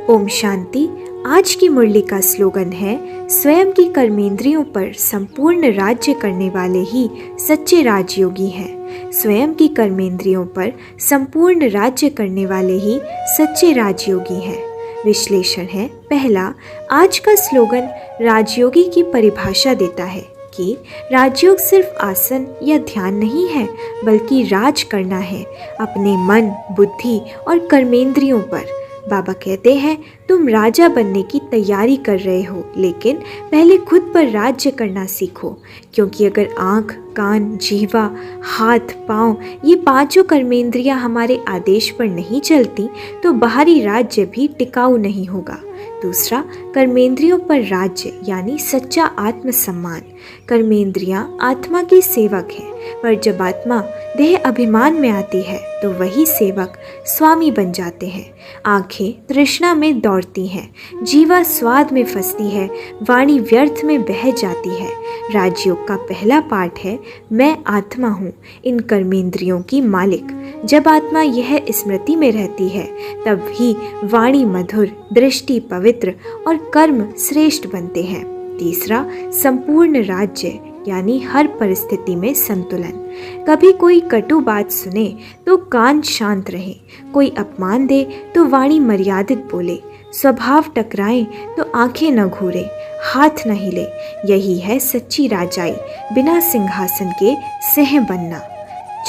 ओम शांति। आज की मुरली का स्लोगन है, स्वयं की कर्मेंद्रियों पर संपूर्ण राज्य करने वाले ही सच्चे राजयोगी हैं। स्वयं की कर्मेंद्रियों पर संपूर्ण राज्य करने वाले ही सच्चे राजयोगी हैं। विश्लेषण है, पहला, आज का स्लोगन राजयोगी की परिभाषा देता है कि राजयोग सिर्फ आसन या ध्यान नहीं है, बल्कि राज करना है अपने मन, बुद्धि और कर्मेंद्रियों पर। बाबा कहते हैं, तुम राजा बनने की तैयारी कर रहे हो, लेकिन पहले खुद पर राज्य करना सीखो, क्योंकि अगर आँख, कान, जीवा, हाथ, पाँव ये पांचों कर्मेंद्रियां हमारे आदेश पर नहीं चलती तो बाहरी राज्य भी टिकाऊ नहीं होगा। दूसरा, कर्मेंद्रियों पर राज्य यानी सच्चा आत्मसम्मान। कर्मेंद्रियां आत्मा की सेवक हैं, पर जब आत्मा देह अभिमान में आती है तो वही सेवक स्वामी बन जाते हैं। आंखें तृष्णा में दौड़ती हैं, जीवा स्वाद में फंसती है, वाणी व्यर्थ में बह जाती है। राजयोग का पहला पाठ है, मैं आत्मा हूँ इन कर्मेंद्रियों की मालिक। जब आत्मा यह स्मृति में रहती है तब ही वाणी मधुर, दृष्टि पवित्र और कर्म श्रेष्ठ बनते हैं। तीसरा, संपूर्ण राज्य यानी हर परिस्थिति में संतुलन। कभी कोई कटु बात सुने तो कान शांत रहे, कोई अपमान दे तो वाणी मर्यादित बोले, स्वभाव टकराए तो आंखें न घूरे, हाथ न हिले। यही है सच्ची राजाई, बिना सिंहासन के सिंह बनना।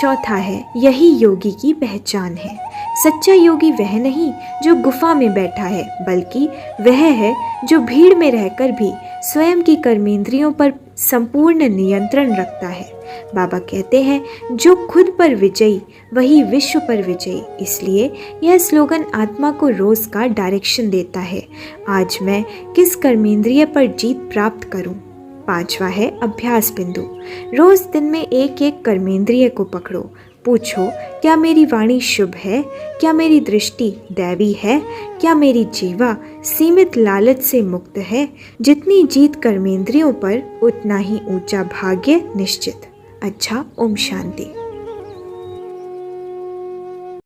चौथा है, यही योगी की पहचान है। सच्चा योगी वह नहीं जो गुफा में बैठा है, बल्कि वह है जो भीड़ में रहकर भी स्वयं की कर्मेंद्रियों पर संपूर्ण नियंत्रण रखता है। बाबा कहते हैं, जो खुद पर विजयी वही विश्व पर विजयी। इसलिए यह स्लोगन आत्मा को रोज का डायरेक्शन देता है। आज मैं किस कर्मेंद्रिय पर जीत प्राप्त करूं? पांचवा है अभ्यास बिंदु। रोज दिन में एक एक कर्मेंद्रिय को पकड़ो। पूछो, क्या मेरी वाणी शुभ है? क्या मेरी दृष्टि दैवी है? क्या मेरी जीवा सीमित लालच से मुक्त है? जितनी जीत कर्मेंद्रियों पर, उतना ही ऊंचा भाग्य निश्चित। अच्छा, ओम शांति।